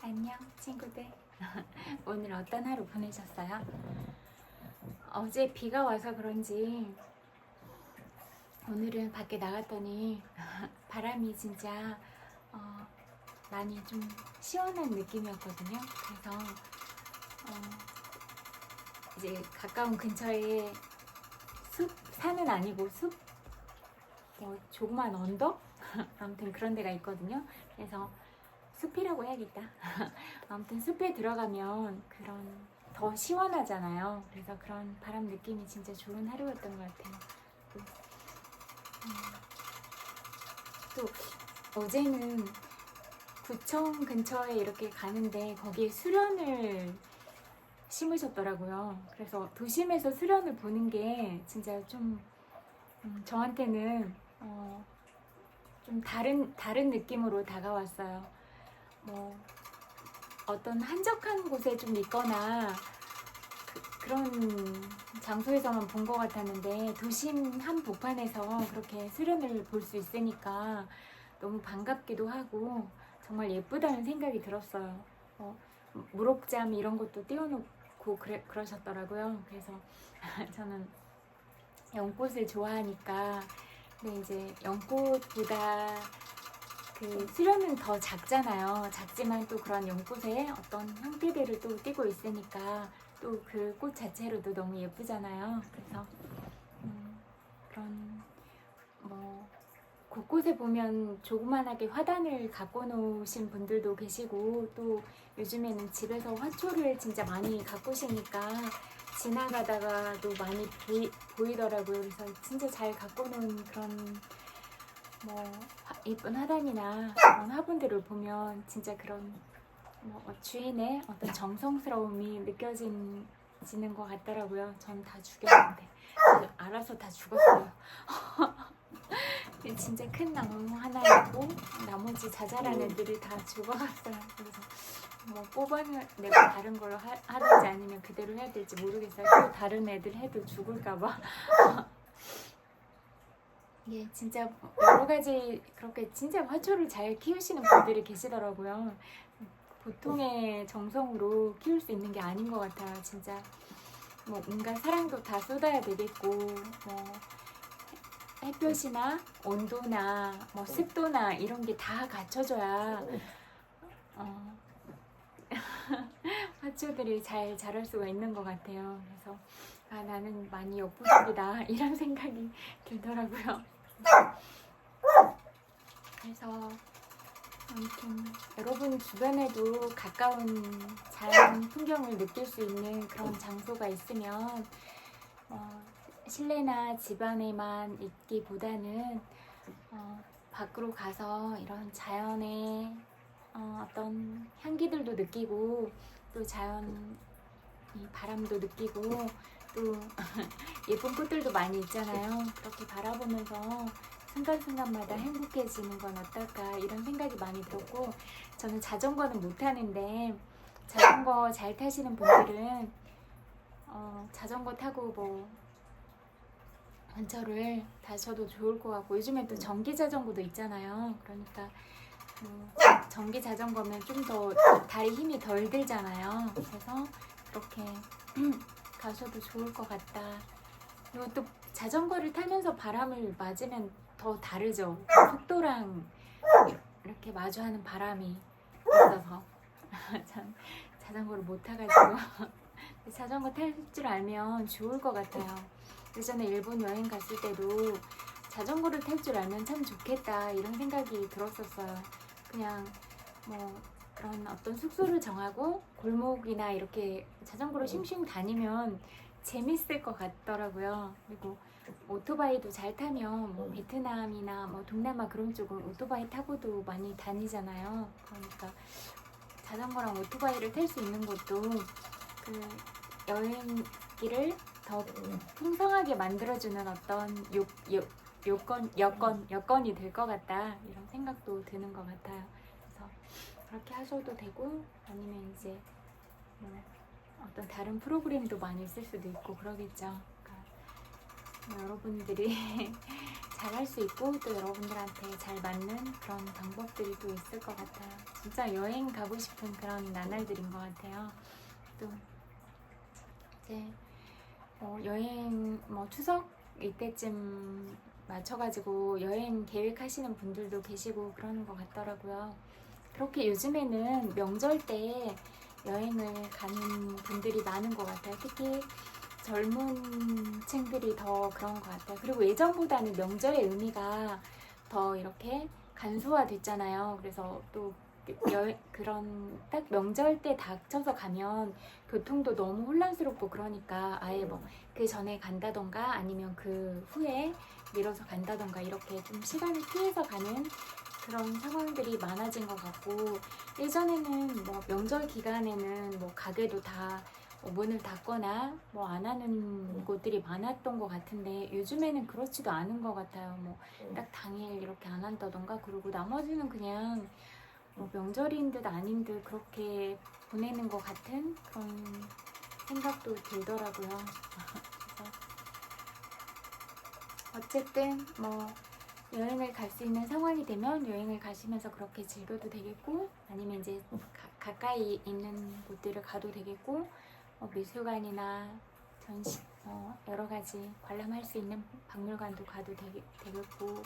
안녕 친구들. 오늘 어떤 하루 보내셨어요? 어제 비가 와서 그런지 오늘은 밖에 나갔더니 바람이 진짜 많이 좀 시원한 느낌이었거든요. 그래서 이제 가까운 근처에 산은 아니고 조그만 언덕? 아무튼 그런 데가 있거든요. 그래서 숲이라고 해야겠다. 아무튼 숲에 들어가면 그런 더 시원하잖아요. 그래서 그런 바람 느낌이 진짜 좋은 하루였던 것 같아요. 또 어제는 구청 근처에 이렇게 가는데 거기에 수련을 심으셨더라고요. 그래서 도심에서 수련을 보는 게 진짜 좀 저한테는 좀 다른 느낌으로 다가왔어요. 뭐 어떤 한적한 곳에 좀 있거나 그런 장소에서만 본 것 같았는데 도심 한복판에서 그렇게 수련을 볼 수 있으니까 너무 반갑기도 하고 정말 예쁘다는 생각이 들었어요. 무록잠 이런 것도 띄워놓고 그러셨더라고요. 그래서 저는 연꽃을 좋아하니까 근데 이제 연꽃보다 그 수련은 더 작잖아요. 작지만 또 그런 연꽃의 어떤 형태들을 또 띠고 있으니까 또 그 꽃 자체로도 너무 예쁘잖아요. 그래서 그런 뭐 곳곳에 보면 조그만하게 화단을 갖고 놓으신 분들도 계시고 또 요즘에는 집에서 화초를 진짜 많이 가꾸시니까 지나가다가도 많이 보이더라고요. 그래서 진짜 잘 갖고 놓은 그런 뭐 예쁜 화단이나 그런 화분들을 보면 진짜 그런 주인의 어떤 정성스러움이 느껴지는 것 같더라고요. 전 다 죽였는데 알아서 다 죽었어요. 진짜 큰 나무 하나이고 나머지 자잘한 애들이 다 죽어갔어요. 그래서 뭐 뽑아내고 다른 걸로 하든지 아니면 그대로 해야 될지 모르겠어요. 또 다른 애들 해도 죽을까봐. 예, 진짜 여러 가지 그렇게 진짜 화초를 잘 키우시는 분들이 계시더라고요. 보통의 정성으로 키울 수 있는 게 아닌 것 같아요. 진짜 뭐 온갖 사랑도 다 쏟아야 되겠고 뭐 햇볕이나 온도나 뭐 습도나 이런 게 다 갖춰져야 화초들이 잘 자랄 수가 있는 것 같아요. 그래서 나는 많이 역부족이다 이런 생각이 들더라고요. 그래서 아무튼 여러분 주변에도 가까운 자연 풍경을 느낄 수 있는 그런 장소가 있으면 실내나 집 안에만 있기보다는 밖으로 가서 이런 자연의 어떤 향기들도 느끼고 또 자연 이 바람도 느끼고 또 예쁜 꽃들도 많이 있잖아요. 그렇게 바라보면서 순간순간마다 행복해지는 건 어떨까 이런 생각이 많이 들었고 저는 자전거는 못 타는데 자전거 잘 타시는 분들은 자전거 타고 뭐 근처를 다셔도 좋을 것 같고 요즘엔 또 전기 자전거도 있잖아요. 그러니까 전기 자전거면 좀 더 다리 힘이 덜 들잖아요. 그래서 그렇게 가셔도 좋을 것 같다. 그리고 또 자전거를 타면서 바람을 맞으면 더 다르죠. 속도랑 이렇게 마주하는 바람이 있어서 전 자전거를 못 타가지고 자전거 탈 줄 알면 좋을 것 같아요. 예전에 일본 여행 갔을 때도 자전거를 탈 줄 알면 참 좋겠다 이런 생각이 들었었어요. 그냥 뭐 그런 어떤 숙소를 정하고 골목이나 이렇게 자전거로 싱싱 다니면 재밌을 것 같더라고요. 그리고 오토바이도 잘 타면 뭐 베트남이나 뭐 동남아 그런 쪽은 오토바이 타고도 많이 다니잖아요. 그러니까 자전거랑 오토바이를 탈 수 있는 것도 그 여행길을 더 풍성하게 만들어주는 어떤 여건이 될 것 같다 이런 생각도 드는 것 같아요. 그래서 그렇게 하셔도 되고 아니면 이제 뭐 어떤 다른 프로그램도 많이 있을 수도 있고 그러겠죠. 그러니까 뭐 여러분들이 잘할 수 있고 또 여러분들한테 잘 맞는 그런 방법들이 또 있을 것 같아요. 진짜 여행 가고 싶은 그런 나날들인 것 같아요. 또 이제 여행 추석 이때쯤 맞춰가지고 여행 계획하시는 분들도 계시고 그러는 것 같더라고요. 그렇게 요즘에는 명절 때 여행을 가는 분들이 많은 것 같아요. 특히 젊은 층들이 더 그런 것 같아요. 그리고 예전보다는 명절의 의미가 더 이렇게 간소화됐잖아요. 그래서 또 그런 딱 명절 때 닥쳐서 가면 교통도 너무 혼란스럽고 그러니까 아예 뭐 그 전에 간다던가 아니면 그 후에 미뤄서 간다던가 이렇게 좀 시간을 피해서 가는 그런 상황들이 많아진 것 같고, 예전에는 뭐 명절 기간에는 뭐 가게도 다 문을 닫거나 뭐 안 하는 곳들이 많았던 것 같은데 요즘에는 그렇지도 않은 것 같아요. 뭐 딱 당일 이렇게 안 한다던가, 그리고 나머지는 그냥 뭐 명절인 듯 아닌 듯 그렇게 보내는 것 같은 그런 생각도 들더라고요. 그래서 어쨌든 뭐 여행을 갈 수 있는 상황이 되면 여행을 가시면서 그렇게 즐겨도 되겠고, 아니면 이제 가까이 있는 곳들을 가도 되겠고, 미술관이나 전시 여러 가지 관람할 수 있는 박물관도 가도 되겠고,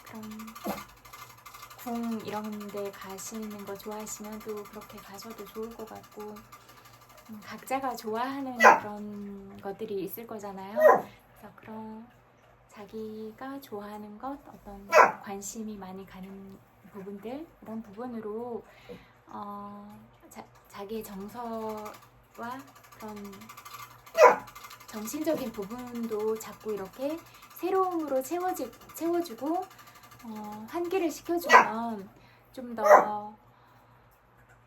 그런 궁 이런 데 가시는 거 좋아하시면 또 그렇게 가셔도 좋을 것 같고, 각자가 좋아하는 그런 것들이 있을 거잖아요. 그래서 그런 자기가 좋아하는 것, 어떤 관심이 많이 가는 부분들, 이런 부분으로 자기의 정서와 그런 정신적인 부분도 자꾸 이렇게 새로움으로 채워주고 환기를 시켜주면 좀 더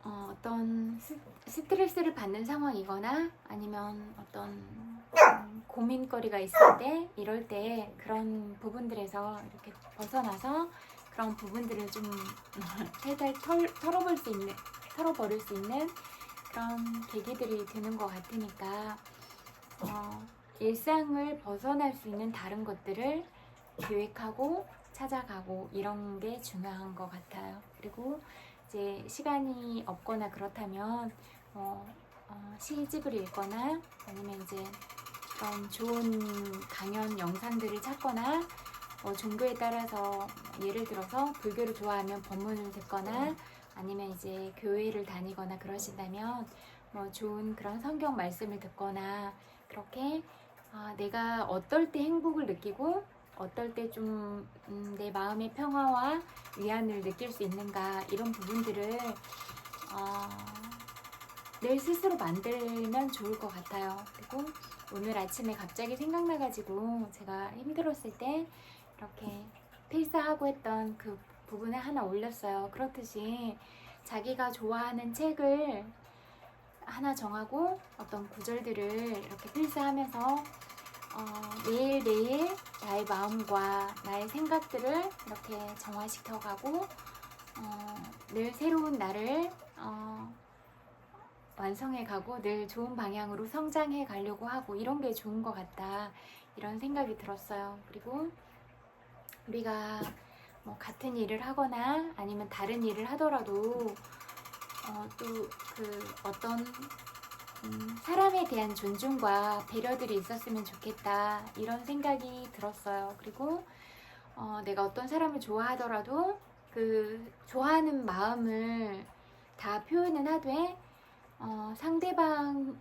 어떤 스트레스를 받는 상황이거나 아니면 어떤 고민거리가 있을 때, 이럴 때 그런 부분들에서 이렇게 벗어나서 그런 부분들을 좀 살살 털어버릴 수 있는 그런 계기들이 되는 것 같으니까 일상을 벗어날 수 있는 다른 것들을 계획하고 찾아가고 이런 게 중요한 것 같아요. 그리고 이제 시간이 없거나 그렇다면 시집을 읽거나 아니면 이제 그런 좋은 강연 영상들을 찾거나 종교에 따라서 예를 들어서 불교를 좋아하면 법문을 듣거나 아니면 이제 교회를 다니거나 그러신다면 좋은 그런 성경 말씀을 듣거나, 그렇게 내가 어떨 때 행복을 느끼고 어떨 때 좀 내 마음의 평화와 위안을 느낄 수 있는가, 이런 부분들을 내 스스로 만들면 좋을 것 같아요. 그리고 오늘 아침에 갑자기 생각나가지고 제가 힘들었을 때 이렇게 필사하고 했던 그 부분을 하나 올렸어요. 그렇듯이 자기가 좋아하는 책을 하나 정하고 어떤 구절들을 이렇게 필사하면서 매일매일 나의 마음과 나의 생각들을 이렇게 정화시켜가고 늘 새로운 나를 완성해가고 늘 좋은 방향으로 성장해 가려고 하고, 이런 게 좋은 것 같다, 이런 생각이 들었어요. 그리고 우리가 뭐 같은 일을 하거나 아니면 다른 일을 하더라도 또 그 어떤 사람에 대한 존중과 배려들이 있었으면 좋겠다, 이런 생각이 들었어요. 그리고 내가 어떤 사람을 좋아하더라도 그 좋아하는 마음을 다 표현은 하되 상대방한테도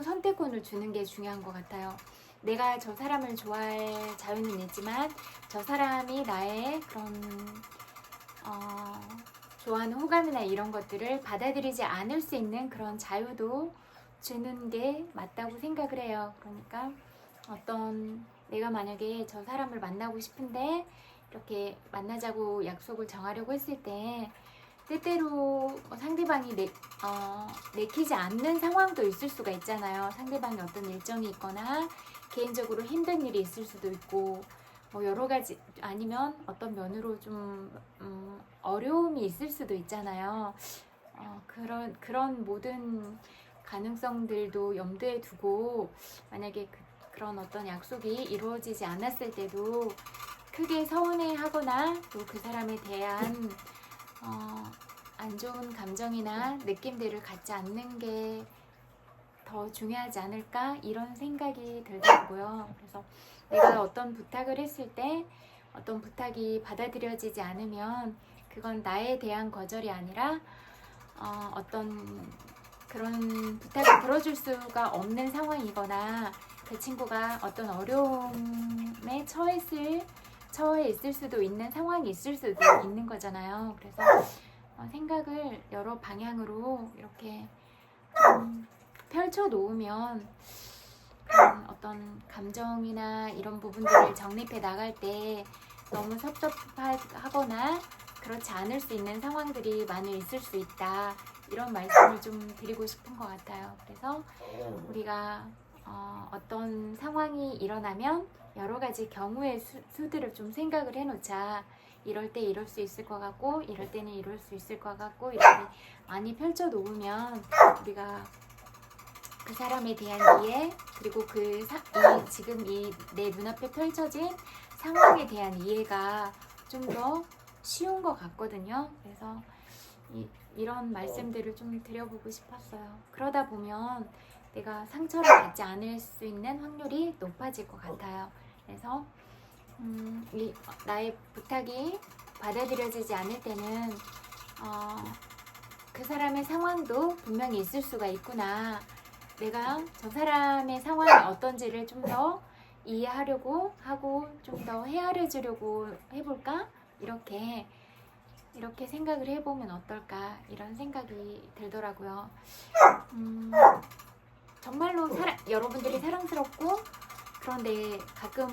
선택권을 주는 게 중요한 것 같아요. 내가 저 사람을 좋아할 자유는 있지만 저 사람이 나의 그런 좋아하는 호감이나 이런 것들을 받아들이지 않을 수 있는 그런 자유도 주는 게 맞다고 생각을 해요. 그러니까 내가 만약에 저 사람을 만나고 싶은데 이렇게 만나자고 약속을 정하려고 했을 때 때때로 상대방이 내키지 않는 상황도 있을 수가 있잖아요. 상대방이 어떤 일정이 있거나 개인적으로 힘든 일이 있을 수도 있고 여러 가지, 아니면 어떤 면으로 좀 어려움이 있을 수도 있잖아요. 그런 모든 가능성들도 염두에 두고 만약에 그런 어떤 약속이 이루어지지 않았을 때도 크게 서운해하거나 또 그 사람에 대한 안 좋은 감정이나 느낌들을 갖지 않는 게 더 중요하지 않을까 이런 생각이 들더라고요. 그래서 내가 어떤 부탁을 했을 때 어떤 부탁이 받아들여지지 않으면 그건 나에 대한 거절이 아니라 어떤 그런 부탁을 들어줄 수가 없는 상황이거나 그 친구가 어떤 어려움에 처해 있을 수도 있는 상황이 있을 수도 있는 거잖아요. 그래서 생각을 여러 방향으로 이렇게 좀 펼쳐 놓으면 그런 어떤 감정이나 이런 부분들을 정립해 나갈 때 너무 섭섭하거나 그렇지 않을 수 있는 상황들이 많이 있을 수 있다. 이런 말씀을 좀 드리고 싶은 것 같아요. 그래서 우리가 어떤 상황이 일어나면 여러 가지 경우의 수들을 좀 생각을 해놓자. 이럴 때 이럴 수 있을 것 같고 이럴 때는 이럴 수 있을 것 같고 이렇게 많이 펼쳐 놓으면 우리가 그 사람에 대한 이해 그리고 지금 내 눈앞에 펼쳐진 상황에 대한 이해가 좀 더 쉬운 것 같거든요. 그래서 이런 말씀들을 좀 드려보고 싶었어요. 그러다 보면 내가 상처를 받지 않을 수 있는 확률이 높아질 것 같아요. 그래서 나의 부탁이 받아들여지지 않을 때는 그 사람의 상황도 분명히 있을 수가 있구나. 내가 저 사람의 상황이 어떤지를 좀 더 이해하려고 하고 좀 더 헤아려 주려고 해볼까? 이렇게 생각을 해보면 어떨까? 이런 생각이 들더라고요. 정말로 여러분들이 사랑스럽고 그런데 가끔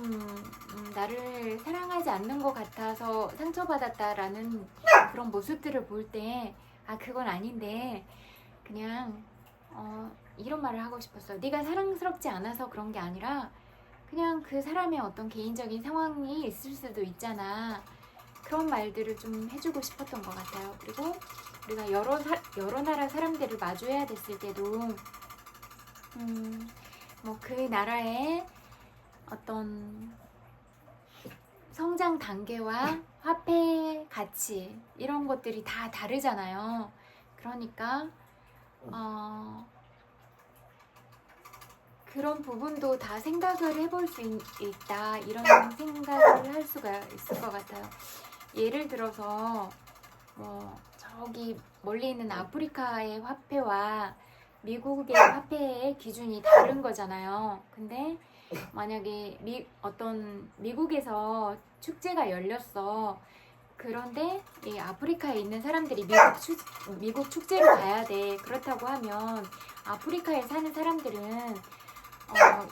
나를 사랑하지 않는 것 같아서 상처받았다라는 그런 모습들을 볼 때 그건 아닌데 그냥 이런 말을 하고 싶었어요. 네가 사랑스럽지 않아서 그런 게 아니라 그냥 그 사람의 어떤 개인적인 상황이 있을 수도 있잖아. 그런 말들을 좀 해주고 싶었던 것 같아요. 그리고 우리가 여러 나라 사람들을 마주해야 됐을 때도 뭐 그 나라의 어떤 성장 단계와 화폐 가치 이런 것들이 다 다르잖아요. 그러니까 그런 부분도 다 생각을 해볼 수 있다 이런 생각을 할 수가 있을 것 같아요. 예를 들어서 뭐 저기 멀리 있는 아프리카의 화폐와 미국의 화폐의 기준이 다른 거잖아요. 근데 만약에 미국에서 축제가 열렸어. 그런데 이 아프리카에 있는 사람들이 미국 축제를 가야 돼. 그렇다고 하면 아프리카에 사는 사람들은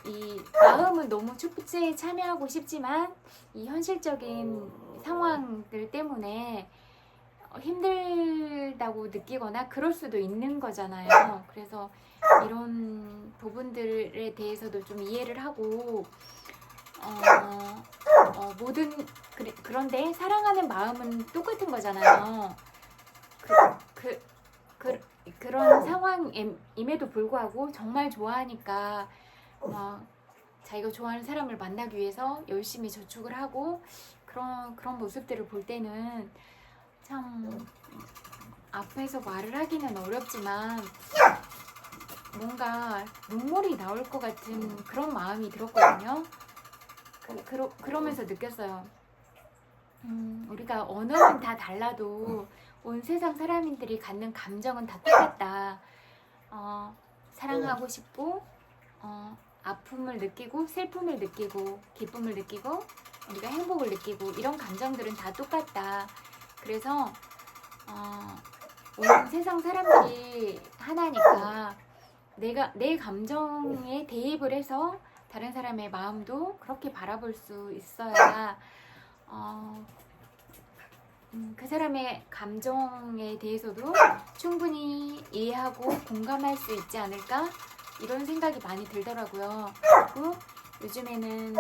이 마음은 너무 축제에 참여하고 싶지만 이 현실적인 상황들 때문에 힘들다고 느끼거나 그럴 수도 있는 거잖아요. 그래서 이런 부분들에 대해서도 좀 이해를 하고 그런데 사랑하는 마음은 똑같은 거잖아요. 그런 상황임에도 불구하고 정말 좋아하니까 막 자기가 좋아하는 사람을 만나기 위해서 열심히 저축을 하고 그런 모습들을 볼 때는 참 앞에서 말을 하기는 어렵지만 뭔가 눈물이 나올 것 같은 그런 마음이 들었거든요. 그러면서 느꼈어요. 우리가 언어는 다 달라도 온 세상 사람들이 갖는 감정은 다 똑같다. 사랑하고 싶고 아픔을 느끼고 슬픔을 느끼고 기쁨을 느끼고 우리가 행복을 느끼고 이런 감정들은 다 똑같다. 그래서 온 세상 사람들이 하나니까 내 감정에 대입을 해서 다른 사람의 마음도 그렇게 바라볼 수 있어야 그 사람의 감정에 대해서도 충분히 이해하고 공감할 수 있지 않을까? 이런 생각이 많이 들더라고요. 그리고 요즘에는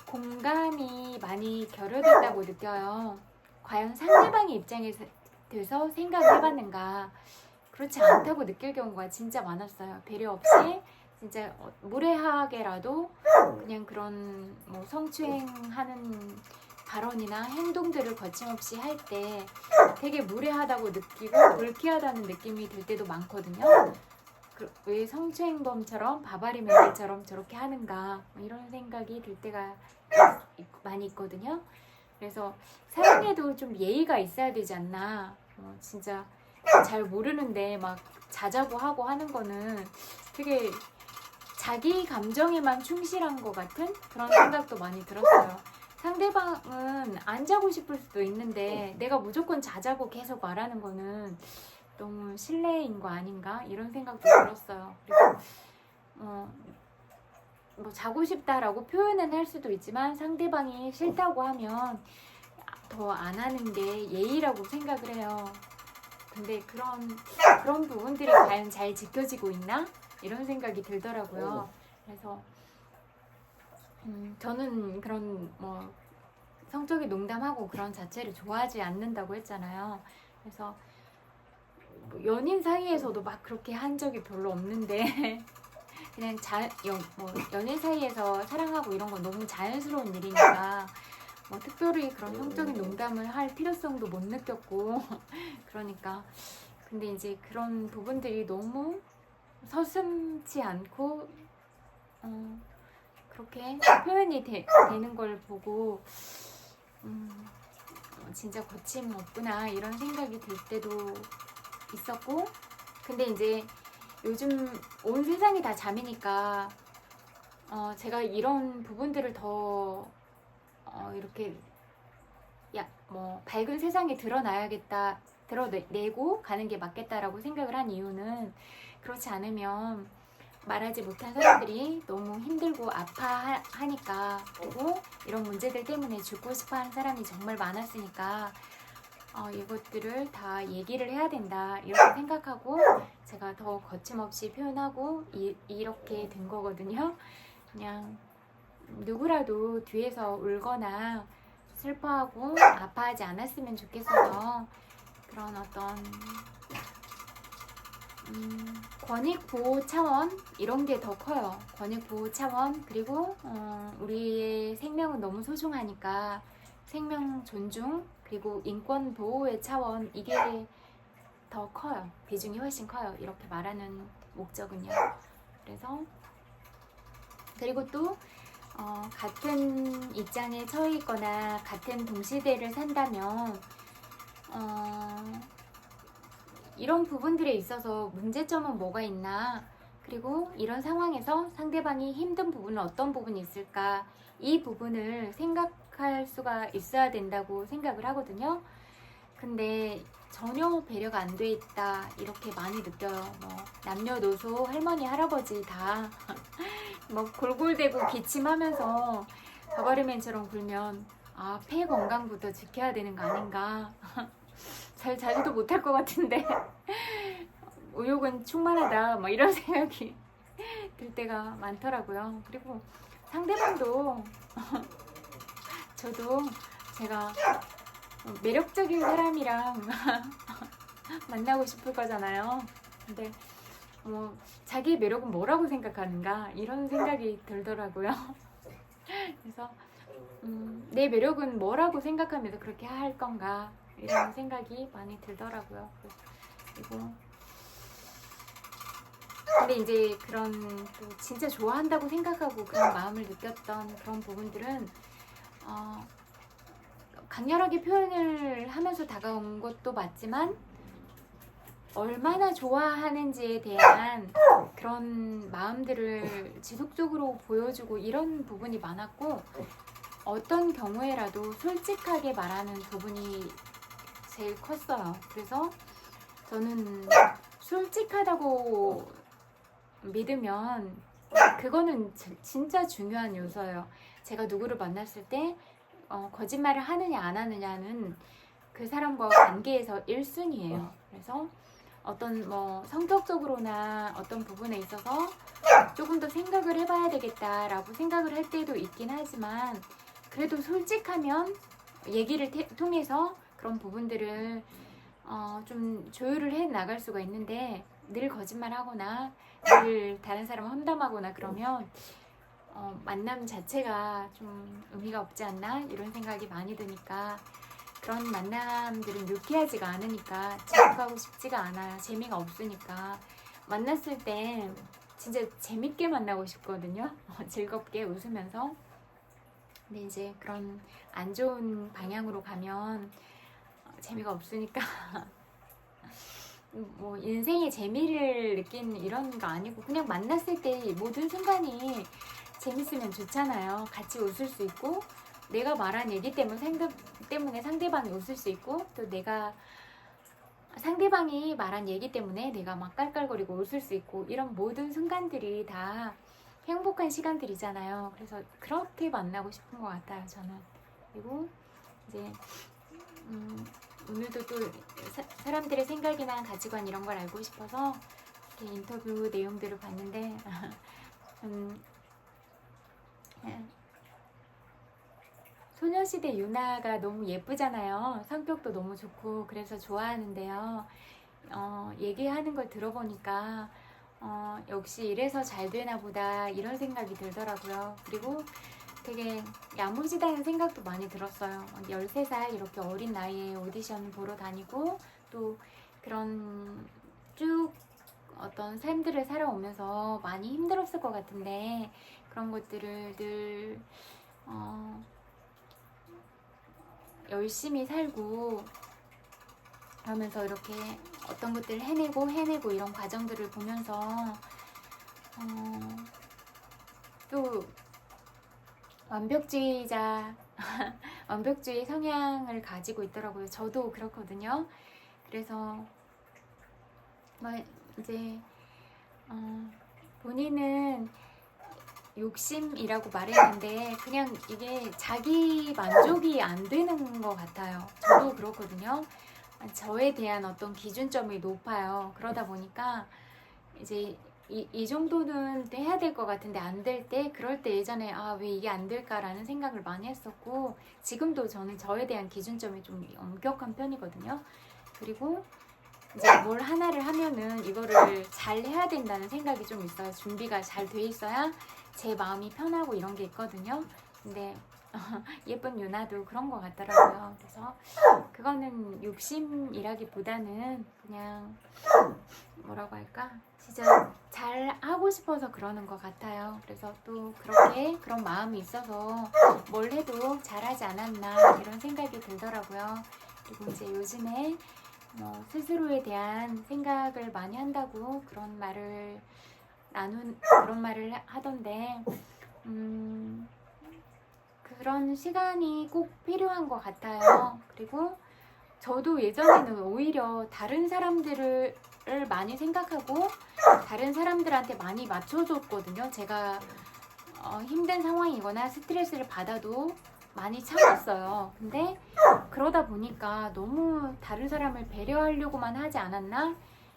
공감이 많이 결여됐다고 느껴요. 과연 상대방의 입장에서 돼서 생각을 해봤는가? 그렇지 않다고 느낄 경우가 진짜 많았어요. 배려 없이 진짜 무례하게라도 그냥 그런 뭐 성추행하는 발언이나 행동들을 거침없이 할 때 되게 무례하다고 느끼고 불쾌하다는 느낌이 들 때도 많거든요. 왜 성추행범처럼 바바리맨들처럼 저렇게 하는가 이런 생각이 들 때가 많이 있거든요. 그래서 사랑에도 좀 예의가 있어야 되지 않나. 진짜 잘 모르는데 막 자자고 하고 하는 거는 되게 자기 감정에만 충실한 것 같은 그런 생각도 많이 들었어요. 상대방은 안 자고 싶을 수도 있는데 내가 무조건 자자고 계속 말하는 거는 너무 실례인 거 아닌가 이런 생각도 들었어요. 그리고 뭐 자고 싶다라고 표현은 할 수도 있지만 상대방이 싫다고 하면 더 안 하는 게 예의라고 생각을 해요. 근데 그런 부분들이 과연 잘 지켜지고 있나? 이런 생각이 들더라고요. 그래서 저는 그런 뭐 성적인 농담하고 그런 자체를 좋아하지 않는다고 했잖아요. 그래서 뭐 연인 사이에서도 막 그렇게 한 적이 별로 없는데 그냥 연인 사이에서 사랑하고 이런 건 너무 자연스러운 일이니까 뭐 특별히 그런 성적인 농담을 할 필요성도 못 느꼈고 그러니까 근데 이제 그런 부분들이 너무 서슴지 않고 그렇게 표현이 되는 걸 보고 진짜 거침없구나 이런 생각이 들 때도 있었고 근데 이제 요즘 온 세상이 다 잠이니까 제가 이런 부분들을 더 이렇게 뭐 밝은 세상에 드러내고 가는 게 맞겠다라고 생각을 한 이유는 그렇지 않으면 말하지 못한 사람들이 너무 힘들고 아파하니까 그리고 이런 문제들 때문에 죽고 싶어하는 사람이 정말 많았으니까 이것들을 다 얘기를 해야 된다 이렇게 생각하고 제가 더 거침없이 표현하고 이렇게 된 거거든요. 그냥 누구라도 뒤에서 울거나 슬퍼하고 아파하지 않았으면 좋겠어서 그런 어떤 권익보호 차원 이런 게 더 커요. 권익보호 차원 그리고 우리의 생명은 너무 소중하니까 생명 존중 그리고 인권 보호의 차원 이게 더 커요. 비중이 훨씬 커요. 이렇게 말하는 목적은요. 그래서 그리고 또 같은 입장에 처해 있거나 같은 동시대를 산다면 이런 부분들에 있어서 문제점은 뭐가 있나 그리고 이런 상황에서 상대방이 힘든 부분은 어떤 부분이 있을까 이 부분을 생각할 수가 있어야 된다고 생각을 하거든요. 근데 전혀 배려가 안 돼 있다 이렇게 많이 느껴요. 뭐 남녀노소 할머니 할아버지 다 막 골골대고 기침하면서 바바리맨처럼 굴면 폐 건강부터 지켜야 되는 거 아닌가. 잘 자지도 못할 것 같은데 의욕은 충만하다 뭐 이런 생각이 들 때가 많더라고요. 그리고 상대방도 저도 제가 매력적인 사람이랑 만나고 싶을 거잖아요. 근데 뭐 자기의 매력은 뭐라고 생각하는가 이런 생각이 들더라고요. 그래서 내 매력은 뭐라고 생각하면서 그렇게 할 건가 이런 생각이 많이 들더라고요. 그리고 근데 이제 그런 또 진짜 좋아한다고 생각하고 그런 마음을 느꼈던 그런 부분들은 강렬하게 표현을 하면서 다가온 것도 맞지만 얼마나 좋아하는지에 대한 그런 마음들을 지속적으로 보여주고 이런 부분이 많았고 어떤 경우에라도 솔직하게 말하는 부분이 제일 컸어요. 그래서 저는 솔직하다고 믿으면 그거는 진짜 중요한 요소예요. 제가 누구를 만났을 때 거짓말을 하느냐 안 하느냐는 그 사람과 관계에서 1순위예요. 그래서 어떤 뭐 성격적으로나 어떤 부분에 있어서 조금 더 생각을 해봐야 되겠다라고 생각을 할 때도 있긴 하지만 그래도 솔직하면 얘기를 통해서 그런 부분들을 좀 조율을 해 나갈 수가 있는데 늘 거짓말하거나 늘 다른 사람 험담하거나 그러면 만남 자체가 좀 의미가 없지 않나 이런 생각이 많이 드니까 그런 만남들은 유쾌하지가 않으니까 지속하고 싶지가 않아요. 재미가 없으니까 만났을 때 진짜 재밌게 만나고 싶거든요. 즐겁게 웃으면서. 근데 이제 그런 안 좋은 방향으로 가면 재미가 없으니까 뭐 인생의 재미를 느끼는 이런 거 아니고 그냥 만났을 때 모든 순간이 재밌으면 좋잖아요. 같이 웃을 수 있고 내가 말한 얘기 때문에 상대방이 웃을 수 있고 또 내가 상대방이 말한 얘기 때문에 내가 막 깔깔거리고 웃을 수 있고 이런 모든 순간들이 다 행복한 시간들이잖아요. 그래서 그렇게 만나고 싶은 것 같아요, 저는. 그리고 이제 오늘도 또 사람들의 생각이나 가치관 이런 걸 알고 싶어서 이렇게 인터뷰 내용들을 봤는데 소녀시대 유나가 너무 예쁘잖아요. 성격도 너무 좋고 그래서 좋아하는데요. 얘기하는 걸 들어보니까 역시 이래서 잘 되나 보다 이런 생각이 들더라고요. 그리고 되게 야무지다는 생각도 많이 들었어요. 13살 이렇게 어린 나이에 오디션 보러 다니고 또 그런 쭉 어떤 삶들을 살아오면서 많이 힘들었을 것 같은데 그런 것들을 늘 열심히 살고 그러면서 이렇게 어떤 것들을 해내고 이런 과정들을 보면서 또 완벽주의자 완벽주의 성향을 가지고 있더라고요. 저도 그렇거든요. 그래서 이제 본인은 욕심이라고 말했는데 그냥 이게 자기 만족이 안 되는 것 같아요. 저도 그렇거든요. 저에 대한 어떤 기준점이 높아요. 그러다 보니까 이제 이 정도는 해야 될 것 같은데 안 될 때 그럴 때 예전에 왜 이게 안 될까라는 생각을 많이 했었고 지금도 저는 저에 대한 기준점이 좀 엄격한 편이거든요. 그리고 이제 뭘 하나를 하면은 이거를 잘 해야 된다는 생각이 좀 있어요. 준비가 잘 돼 있어야 제 마음이 편하고 이런 게 있거든요. 근데 예쁜 유나도 그런 것 같더라고요. 그래서 그거는 욕심이라기보다는 그냥 뭐라고 할까? 진짜 잘 하고 싶어서 그러는 것 같아요. 그래서 또 그렇게 그런 마음이 있어서 뭘 해도 잘하지 않았나 이런 생각이 들더라고요. 그리고 이제 요즘에 스스로에 대한 생각을 많이 한다고 그런 말을 하던데 그런 시간이 꼭 필요한 것 같아요. 그리고 저도 예전에는 오히려 다른 사람들을 많이 생각하고 다른 사람들한테 많이 맞춰줬거든요. 제가 힘든 상황이거나 스트레스를 받아도 많이 참았어요. 근데 그러다 보니까 너무 다른 사람을 배려하려고만 하지 않았나?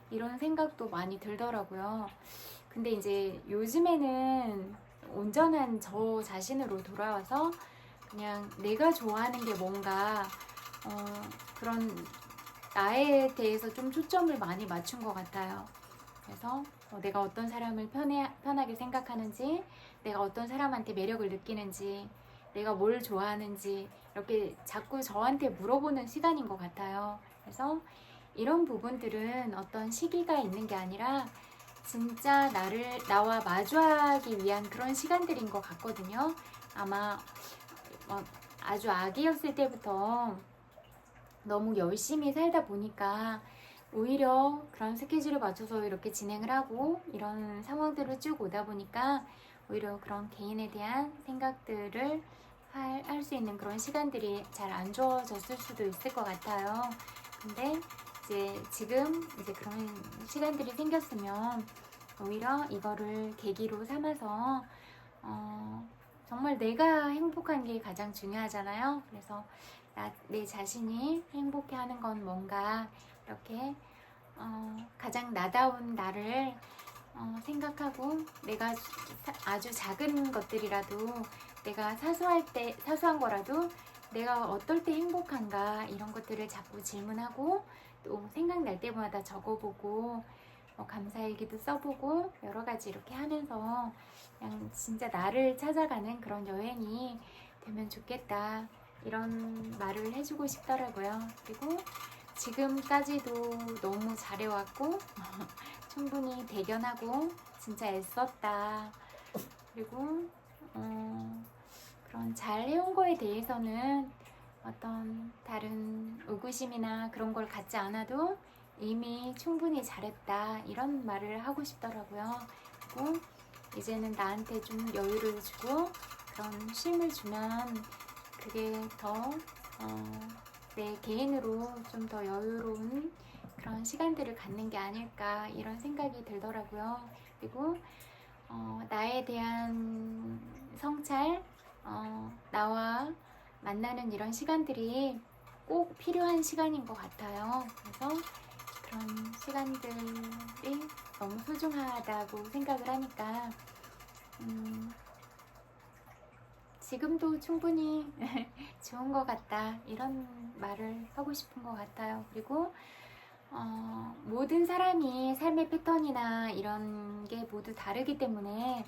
이런 생각도 많이 들더라고요. 근데 이제 요즘에는 온전한 저 자신으로 돌아와서 그냥 내가 좋아하는 게 뭔가 그런 나에 대해서 좀 초점을 많이 맞춘 것 같아요. 그래서 내가 어떤 사람을 편하게 생각하는지, 내가 어떤 사람한테 매력을 느끼는지, 내가 뭘 좋아하는지 이렇게 자꾸 저한테 물어보는 시간인 것 같아요. 그래서 이런 부분들은 어떤 시기가 있는 게 아니라 진짜 나와 마주하기 위한 그런 시간들인 것 같거든요. 아마 아주 아기였을 때부터 너무 열심히 살다 보니까 오히려 그런 스케줄에 맞춰서 이렇게 진행을 하고 이런 상황들을 쭉 오다 보니까 오히려 그런 개인에 대한 생각들을 할 수 있는 그런 시간들이 잘 안 주어졌을 수도 있을 것 같아요. 근데 지금 그런 시간들이 생겼으면 오히려 이거를 계기로 삼아서 정말 내가 행복한 게 가장 중요하잖아요. 그래서 내 자신이 행복해하는 건 뭔가 이렇게 가장 나다운 나를 생각하고 내가 아주 작은 것들이라도 내가 사소한 거라도 내가 어떨 때 행복한가 이런 것들을 자꾸 질문하고 또 생각날 때마다 적어보고 뭐 감사일기도 써보고 여러 가지 이렇게 하면서 그냥 진짜 나를 찾아가는 그런 여행이 되면 좋겠다 이런 말을 해주고 싶더라고요. 그리고 지금까지도 너무 잘해왔고 충분히 대견하고 진짜 애썼다. 그리고 그런 잘 해온 거에 대해서는 어떤 다른 의구심이나 그런 걸 갖지 않아도 이미 충분히 잘했다 이런 말을 하고 싶더라고요. 그리고 이제는 나한테 좀 여유를 주고 그런 쉼을 주면 그게 더 내 개인으로 좀 더 여유로운 그런 시간들을 갖는 게 아닐까 이런 생각이 들더라고요. 그리고 나에 대한 성찰, 나와 만나는 이런 시간들이 꼭 필요한 시간인 것 같아요. 그래서 그런 시간들이 너무 소중하다고 생각을 하니까 지금도 충분히 좋은 것 같다 이런 말을 하고 싶은 것 같아요. 그리고 모든 사람이 삶의 패턴이나 이런 게 모두 다르기 때문에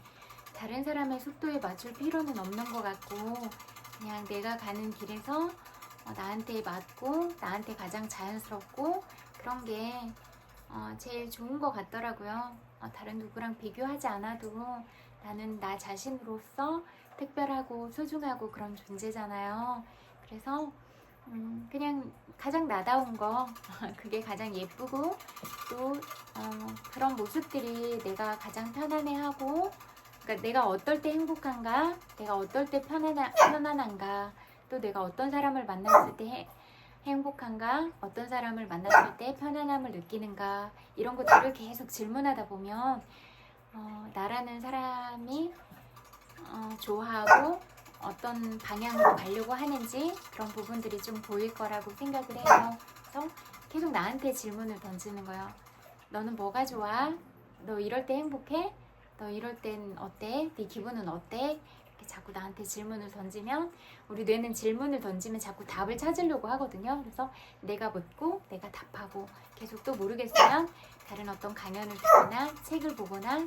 다른 사람의 속도에 맞출 필요는 없는 것 같고 그냥 내가 가는 길에서 나한테 맞고 나한테 가장 자연스럽고 그런 게 제일 좋은 것 같더라고요. 다른 누구랑 비교하지 않아도 나는 나 자신으로서 특별하고 소중하고 그런 존재잖아요. 그래서 그냥 가장 나다운 거 그게 가장 예쁘고 또 그런 모습들이 내가 가장 편안해하고 그러니까 내가 어떨 때 행복한가 내가 어떨 때 편안한가 또 내가 어떤 사람을 만났을 때 행복한가 어떤 사람을 만났을 때 편안함을 느끼는가 이런 것들을 계속 질문하다 보면 나라는 사람이 좋아하고 어떤 방향으로 가려고 하는지 그런 부분들이 좀 보일 거라고 생각을 해요. 그래서 계속 나한테 질문을 던지는 거예요. 너는 뭐가 좋아? 너 이럴 때 행복해? 너 이럴 땐 어때? 네 기분은 어때? 이렇게 자꾸 나한테 질문을 던지면 우리 뇌는 질문을 던지면 자꾸 답을 찾으려고 하거든요. 그래서 내가 묻고 내가 답하고 계속 또 모르겠으면 다른 어떤 강연을 듣거나 책을 보거나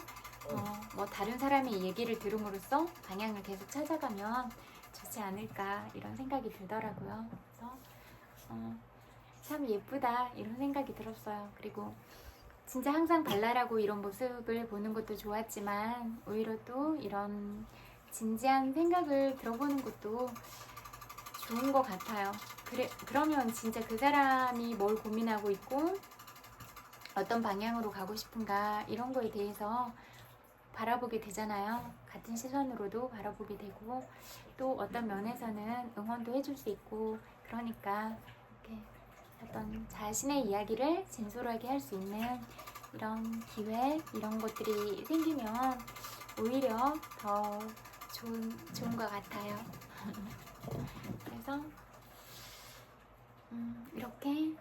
뭐 다른 사람의 얘기를 들음으로써 방향을 계속 찾아가면 좋지 않을까 이런 생각이 들더라고요. 그래서 참 예쁘다 이런 생각이 들었어요. 그리고 진짜 항상 발랄하고 이런 모습을 보는 것도 좋았지만 오히려 또 이런 진지한 생각을 들어보는 것도 좋은 것 같아요. 그러면 진짜 그 사람이 뭘 고민하고 있고 어떤 방향으로 가고 싶은가 이런 거에 대해서 바라보게 되잖아요. 같은 시선으로도 바라보게 되고 또 어떤 면에서는 응원도 해줄 수 있고 그러니까 이렇게 어떤 자신의 이야기를 진솔하게 할 수 있는 이런 기회 이런 것들이 생기면 오히려 더 좋은 것 같아요. 그래서 이렇게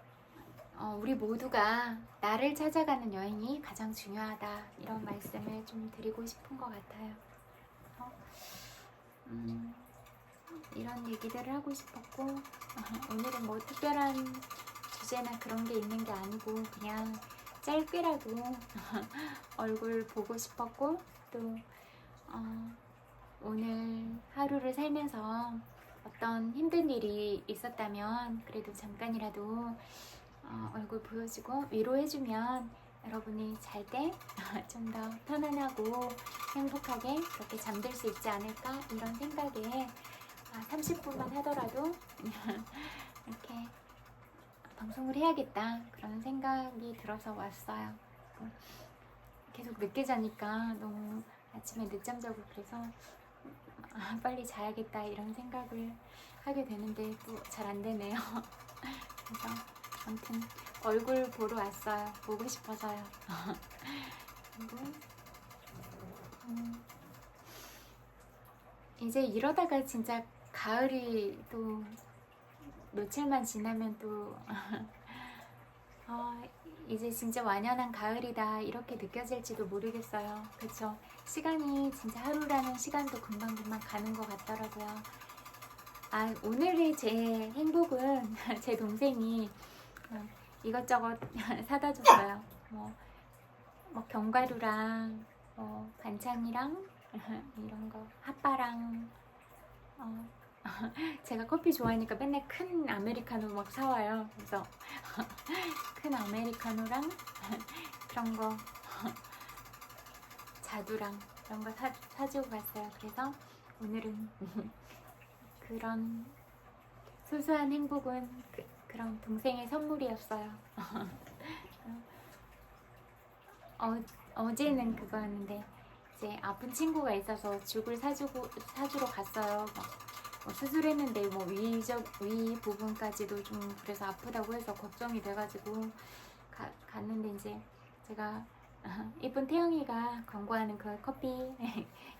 우리 모두가 나를 찾아가는 여행이 가장 중요하다 이런 말씀을 좀 드리고 싶은 것 같아요. 이런 얘기들을 하고 싶었고 오늘은 뭐 특별한 주제나 그런 게 있는 게 아니고 그냥 짧게라도 얼굴 보고 싶었고 또 오늘 하루를 살면서 어떤 힘든 일이 있었다면 그래도 잠깐이라도 얼굴 보여주고 위로해주면 여러분이 잘 때 좀 더 편안하고 행복하게 그렇게 잠들 수 있지 않을까 이런 생각에 30분만 하더라도 이렇게 방송을 해야겠다 그런 생각이 들어서 왔어요. 계속 늦게 자니까 너무 아침에 늦잠 자고 그래서 빨리 자야겠다 이런 생각을 하게 되는데 또 잘 안 되네요. 그래서 아무튼 얼굴 보러 왔어요. 보고 싶어서요. 그리고 이제 이러다가 진짜 가을이 또 며칠만 지나면 또 이제 진짜 완연한 가을이다 이렇게 느껴질지도 모르겠어요. 그쵸? 시간이 진짜 하루라는 시간도 금방금방 가는 것 같더라고요. 오늘의 제 행복은 제 동생이 이것저것 사다 줬어요. 뭐 뭐 견과류랑 뭐 반찬이랑 이런 거 핫바랑 제가 커피 좋아하니까 맨날 큰 아메리카노 막 사와요. 그래서 큰 아메리카노랑 그런 거 자두랑 이런 거 사주고 갔어요. 그래서 오늘은 그런 소소한 행복은 그런 동생의 선물이었어요. 어제는 그거였는데 이제 아픈 친구가 있어서 죽을 사주러 갔어요. 수술했는데 뭐 위 부분까지도 좀 그래서 아프다고 해서 걱정이 돼가지고 갔는데 이제 제가 이쁜 태영이가 광고하는 그 커피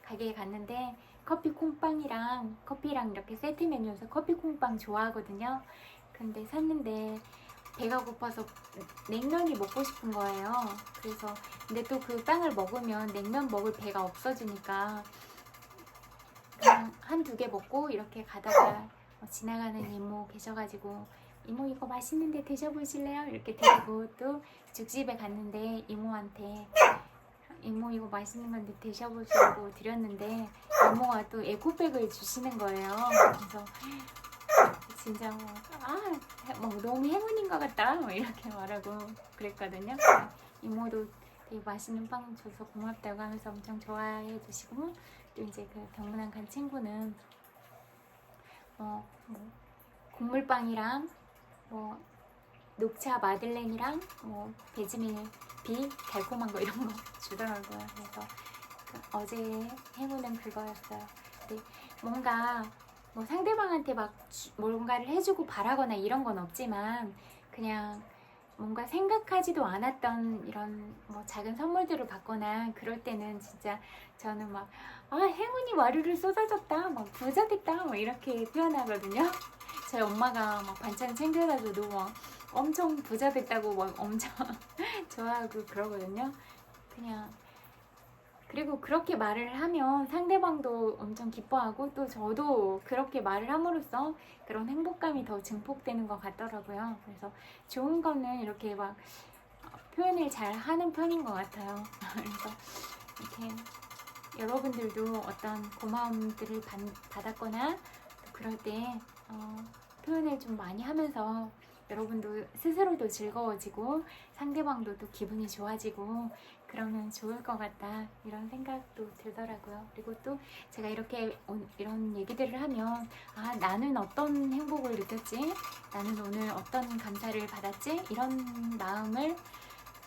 가게에 갔는데 커피 콩빵이랑 커피랑 이렇게 세트 메뉴여서 커피 콩빵 좋아하거든요. 근데 샀는데 배가 고파서 냉면이 먹고 싶은 거예요. 그래서 근데 또 그 빵을 먹으면 냉면 먹을 배가 없어지니까 그냥 한두 개 먹고 이렇게 가다가 지나가는 이모 계셔가지고 이모 이거 맛있는데 드셔보실래요? 이렇게 데리고 또 죽집에 갔는데 이모한테 이모 이거 맛있는 건데 드셔보시라고 드렸는데 이모가 또 에코백을 주시는 거예요. 그래서 진짜 뭐 너무 행운인 것 같다 뭐 이렇게 말하고 그랬거든요. 이모도 되게 맛있는 빵 줘서 고맙다고 하면서 엄청 좋아해 주시고 또 이제 그 경문안 간 친구는 뭐 곡물빵이랑 뭐 녹차 마들렌이랑 뭐 베지밀 비 달콤한 거 이런 거 주더라고요. 그래서 어제 행운은 그거였어요. 근데 뭔가 뭐 상대방한테 막 뭔가를 해주고 바라거나 이런 건 없지만 그냥 뭔가 생각하지도 않았던 이런 뭐 작은 선물들을 받거나 그럴 때는 진짜 저는 막 행운이 와르르 쏟아졌다 막 부자 됐다 뭐 이렇게 표현하거든요. 저희 엄마가 막 반찬 챙겨다줘도 막 엄청 부자 됐다고 막 엄청 좋아하고 그러거든요. 그냥 그리고 그렇게 말을 하면 상대방도 엄청 기뻐하고 또 저도 그렇게 말을 함으로써 그런 행복감이 더 증폭되는 것 같더라고요. 그래서 좋은 거는 이렇게 막 표현을 잘 하는 편인 것 같아요. 그래서 이렇게 여러분들도 어떤 고마움들을 받았거나 그럴 때 표현을 좀 많이 하면서 여러분도 스스로도 즐거워지고 상대방도 또 기분이 좋아지고 그러면 좋을 것 같다 이런 생각도 들더라고요. 그리고 또 제가 이렇게 이런 얘기들을 하면 나는 어떤 행복을 느꼈지? 나는 오늘 어떤 감사를 받았지? 이런 마음을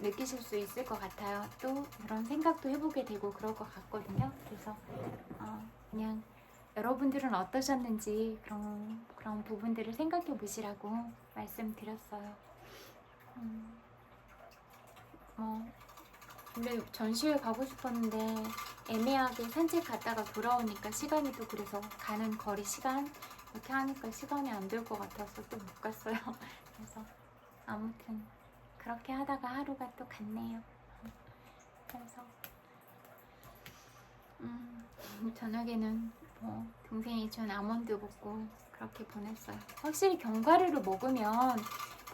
느끼실 수 있을 것 같아요. 또 그런 생각도 해보게 되고 그럴 것 같거든요. 그래서 그냥 여러분들은 어떠셨는지 그런 부분들을 생각해 보시라고 말씀드렸어요. 원래 전시회 가고 싶었는데 애매하게 산책 갔다가 돌아오니까 시간이 또 그래서 가는 거리 시간 이렇게 하니까 시간이 안 될 것 같아서 또 못 갔어요. 그래서 아무튼 그렇게 하다가 하루가 또 갔네요. 그래서 저녁에는 동생이 준 아몬드 먹고 그렇게 보냈어요. 확실히 견과류를 먹으면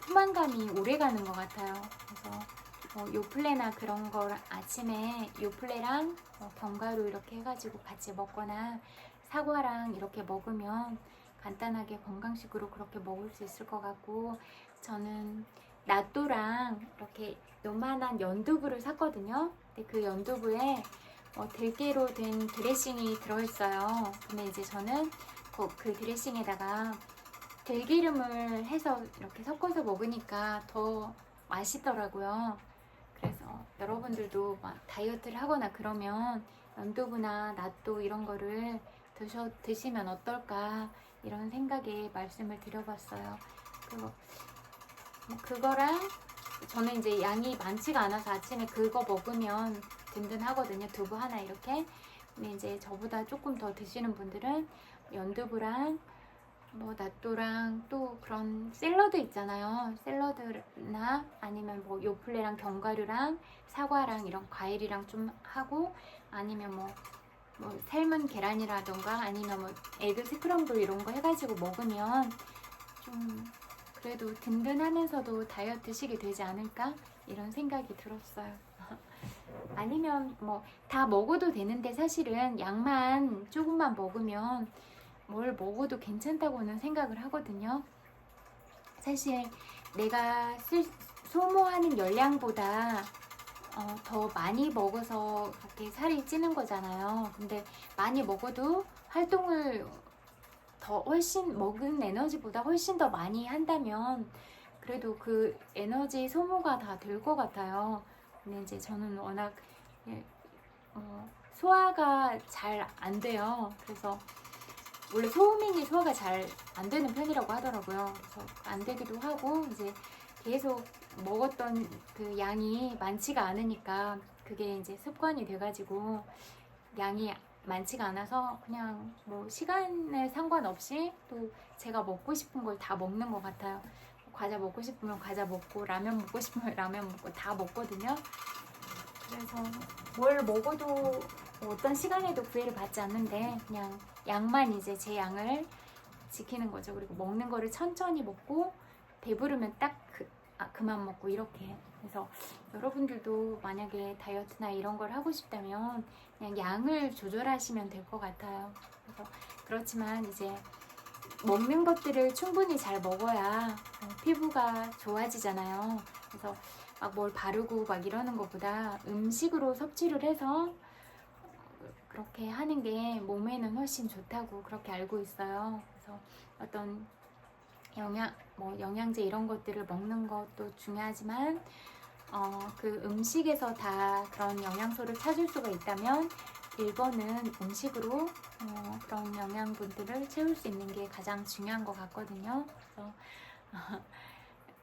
포만감이 오래 가는 것 같아요. 그래서 요플레나 그런 걸 아침에 요플레랑 견과류 이렇게 해가지고 같이 먹거나 사과랑 이렇게 먹으면 간단하게 건강식으로 그렇게 먹을 수 있을 것 같고 저는 낫또랑 이렇게 요만한 연두부를 샀거든요. 근데 그 연두부에 들깨로 된 드레싱이 들어있어요. 근데 이제 저는 그 드레싱에다가 들기름을 해서 이렇게 섞어서 먹으니까 더 맛있더라고요. 그래서 여러분들도 막 다이어트를 하거나 그러면 연두부나 낫또 이런 거를 드시면 어떨까 이런 생각에 말씀을 드려봤어요. 그거랑 저는 이제 양이 많지가 않아서 아침에 그거 먹으면 든든하거든요. 두부 하나 이렇게. 근데 이제 저보다 조금 더 드시는 분들은 연두부랑 뭐 낫또랑 또 그런 샐러드 있잖아요. 샐러드나 아니면 뭐 요플레랑 견과류랑 사과랑 이런 과일이랑 좀 하고 아니면 뭐 삶은 계란이라던가 아니면 뭐 에그 스크럼블 이런 거 해가지고 먹으면 좀 그래도 든든하면서도 다이어트식이 되지 않을까? 이런 생각이 들었어요. 아니면 뭐 다 먹어도 되는데 사실은 양만 조금만 먹으면 뭘 먹어도 괜찮다고는 생각을 하거든요. 사실 내가 소모하는 열량보다 더 많이 먹어서 그렇게 살이 찌는 거잖아요. 근데 많이 먹어도 활동을 더 훨씬 먹은 에너지보다 훨씬 더 많이 한다면 그래도 그 에너지 소모가 다 될 것 같아요. 근데 이제 저는 워낙 소화가 잘 안 돼요. 그래서 원래 소음인이 소화가 잘 안 되는 편이라고 하더라고요. 그래서 안 되기도 하고 이제 계속 먹었던 그 양이 많지가 않으니까 그게 이제 습관이 돼가지고 양이 많지가 않아서 그냥 뭐 시간에 상관없이 또 제가 먹고 싶은 걸 다 먹는 것 같아요. 과자 먹고 싶으면 과자 먹고 라면 먹고 싶으면 라면 먹고 다 먹거든요. 그래서 뭘 먹어도 어떤 시간에도 구애를 받지 않는데 그냥 양만 이제 제 양을 지키는 거죠. 그리고 먹는 거를 천천히 먹고 배부르면 딱 그만 먹고 이렇게. 그래서 여러분들도 만약에 다이어트나 이런 걸 하고 싶다면 그냥 양을 조절하시면 될 것 같아요. 그래서 그렇지만 이제 먹는 것들을 충분히 잘 먹어야 피부가 좋아지잖아요. 그래서 막 뭘 바르고 막 이러는 것보다 음식으로 섭취를 해서 그렇게 하는 게 몸에는 훨씬 좋다고 그렇게 알고 있어요. 그래서 어떤 영양제 이런 것들을 먹는 것도 중요하지만 그 음식에서 다 그런 영양소를 찾을 수가 있다면 1번은 음식으로 그런 영양분들을 채울 수 있는 게 가장 중요한 것 같거든요. 그래서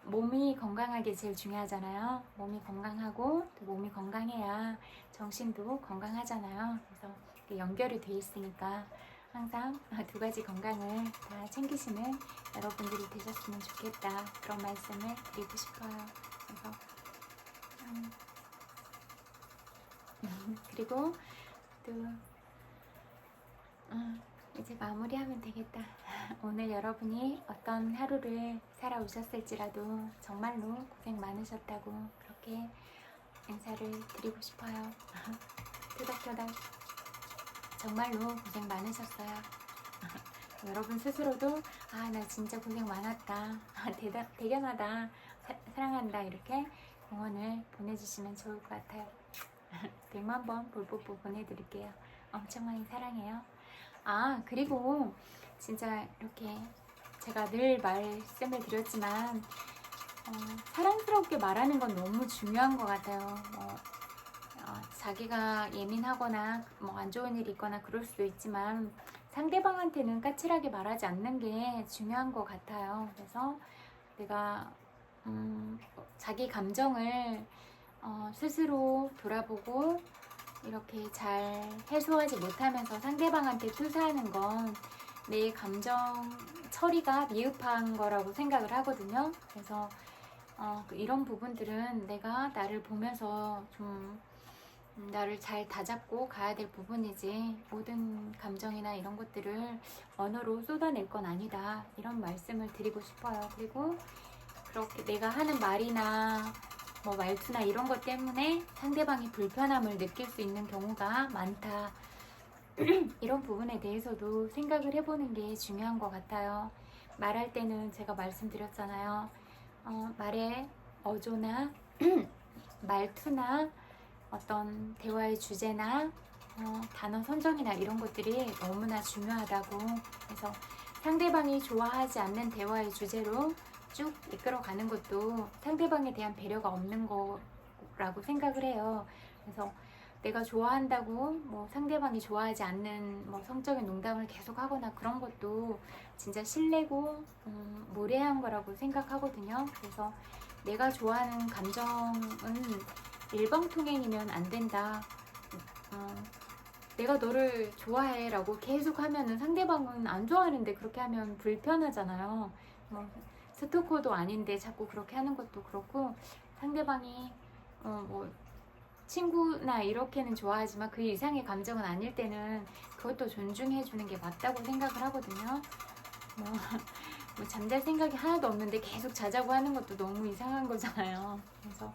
몸이 건강하게 제일 중요하잖아요. 몸이 건강하고 또 몸이 건강해야 정신도 건강하잖아요. 그래서 연결이 돼 있으니까 항상 두 가지 건강을 다 챙기시는 여러분들이 되셨으면 좋겠다. 그런 말씀을 드리고 싶어요. 그래서 그리고 또 이제 마무리하면 되겠다. 오늘 여러분이 어떤 하루를 살아오셨을지라도 정말로 고생 많으셨다고 그렇게 인사를 드리고 싶어요. 토닥토닥 정말로 고생 많으셨어요. 여러분 스스로도 나 진짜 고생 많았다. 대견하다. 사랑한다. 이렇게 응원을 보내주시면 좋을 것 같아요. 100만 번 볼뽀뽀 보내드릴게요. 엄청 많이 사랑해요. 그리고 진짜 이렇게 제가 늘 말씀을 드렸지만 사랑스럽게 말하는 건 너무 중요한 것 같아요. 자기가 예민하거나 안 좋은 일이 있거나 그럴 수도 있지만 상대방한테는 까칠하게 말하지 않는 게 중요한 것 같아요. 그래서 내가 자기 감정을 스스로 돌아보고 이렇게 잘 해소하지 못하면서 상대방한테 투사하는 건 내 감정 처리가 미흡한 거라고 생각을 하거든요. 그래서 이런 부분들은 내가 나를 보면서 좀 나를 잘 다잡고 가야 될 부분이지 모든 감정이나 이런 것들을 언어로 쏟아낼 건 아니다. 이런 말씀을 드리고 싶어요. 그리고 그렇게 내가 하는 말이나 말투나 이런 것 때문에 상대방이 불편함을 느낄 수 있는 경우가 많다. 이런 부분에 대해서도 생각을 해보는 게 중요한 것 같아요. 말할 때는 제가 말씀드렸잖아요. 말의 어조나 말투나 어떤 대화의 주제나 단어 선정이나 이런 것들이 너무나 중요하다고. 그래서 상대방이 좋아하지 않는 대화의 주제로 쭉 이끌어가는 것도 상대방에 대한 배려가 없는 거라고 생각을 해요. 그래서 내가 좋아한다고 상대방이 좋아하지 않는 성적인 농담을 계속 하거나 그런 것도 진짜 실례고 무례한 거라고 생각하거든요. 그래서 내가 좋아하는 감정은 일방통행이면 안 된다. 내가 너를 좋아해 라고 계속 하면은 상대방은 안 좋아하는데 그렇게 하면 불편하잖아요. 스토커도 아닌데 자꾸 그렇게 하는 것도 그렇고, 상대방이 친구나 이렇게는 좋아하지만 그 이상의 감정은 아닐 때는 그것도 존중해 주는 게 맞다고 생각을 하거든요. 뭐 잠잘 생각이 하나도 없는데 계속 자자고 하는 것도 너무 이상한 거잖아요. 그래서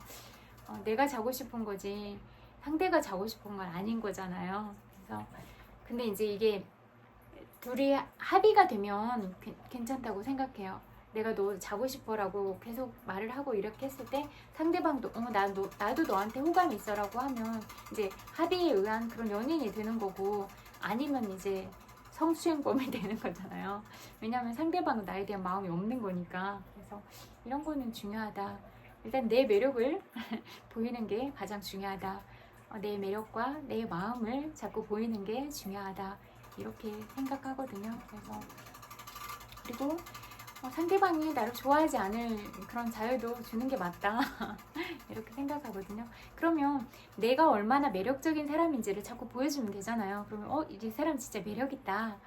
내가 자고 싶은 거지 상대가 자고 싶은 건 아닌 거잖아요. 그래서 근데 이제 이게 둘이 합의가 되면 괜찮다고 생각해요. 내가 너 자고 싶어라고 계속 말을 하고 이렇게 했을 때 상대방도 나도 너한테 호감이 있어라고 하면 이제 합의에 의한 그런 연인이 되는 거고, 아니면 이제 성추행범이 되는 거잖아요. 왜냐하면 상대방은 나에 대한 마음이 없는 거니까. 그래서 이런 거는 중요하다. 일단 내 매력을 보이는 게 가장 중요하다. 내 매력과 내 마음을 자꾸 보이는 게 중요하다. 이렇게 생각하거든요. 그래서 그리고 상대방이 나를 좋아하지 않을 그런 자유도 주는 게 맞다. 이렇게 생각하거든요. 그러면 내가 얼마나 매력적인 사람인지를 자꾸 보여주면 되잖아요. 그러면 이 사람 진짜 매력있다.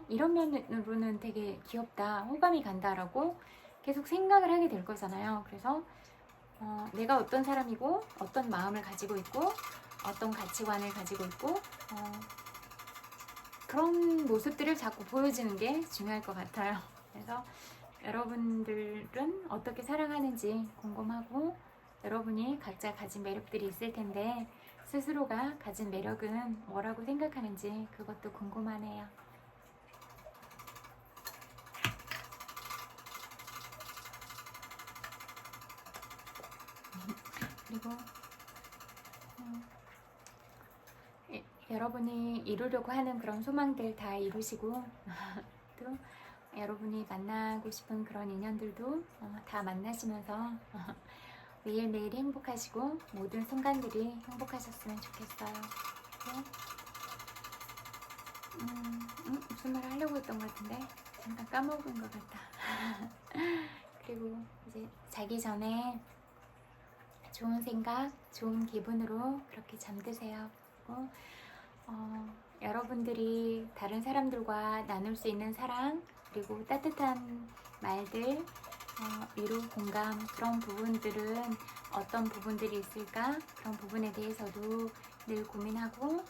이런 면으로는 되게 귀엽다. 호감이 간다라고 계속 생각을 하게 될 거잖아요. 그래서 내가 어떤 사람이고 어떤 마음을 가지고 있고 어떤 가치관을 가지고 있고 그런 모습들을 자꾸 보여주는 게 중요할 것 같아요. 그래서 여러분들은 어떻게 사랑하는지 궁금하고, 여러분이 각자 가진 매력들이 있을 텐데 스스로가 가진 매력은 뭐라고 생각하는지 그것도 궁금하네요. 그리고 여러분이 이루려고 하는 그런 소망들 다 이루시고 또 여러분이 만나고 싶은 그런 인연들도 다 만나시면서 매일매일 행복하시고 모든 순간들이 행복하셨으면 좋겠어요. 무슨 말을 하려고 했던 것 같은데 잠깐 까먹은 것 같다. 그리고 이제 자기 전에 좋은 생각, 좋은 기분으로 그렇게 잠드세요. 그리고 여러분들이 다른 사람들과 나눌 수 있는 사랑, 그리고 따뜻한 말들, 위로, 공감, 그런 부분들은 어떤 부분들이 있을까? 그런 부분에 대해서도 늘 고민하고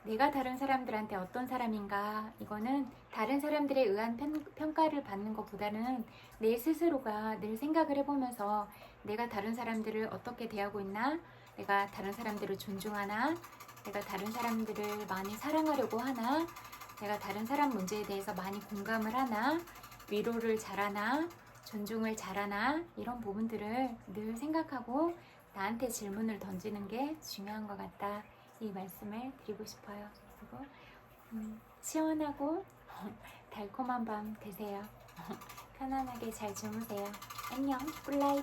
내가 다른 사람들한테 어떤 사람인가, 이거는 다른 사람들에 의한 평가를 받는 것보다는 내 스스로가 늘 생각을 해보면서 내가 다른 사람들을 어떻게 대하고 있나, 내가 다른 사람들을 존중하나, 내가 다른 사람들을 많이 사랑하려고 하나, 내가 다른 사람 문제에 대해서 많이 공감을 하나, 위로를 잘하나, 존중을 잘하나, 이런 부분들을 늘 생각하고 나한테 질문을 던지는 게 중요한 것 같다. 이 말씀을 드리고 싶어요. 그리고 시원하고 달콤한 밤 되세요. 편안하게 잘 주무세요. 안녕. 굿나잇.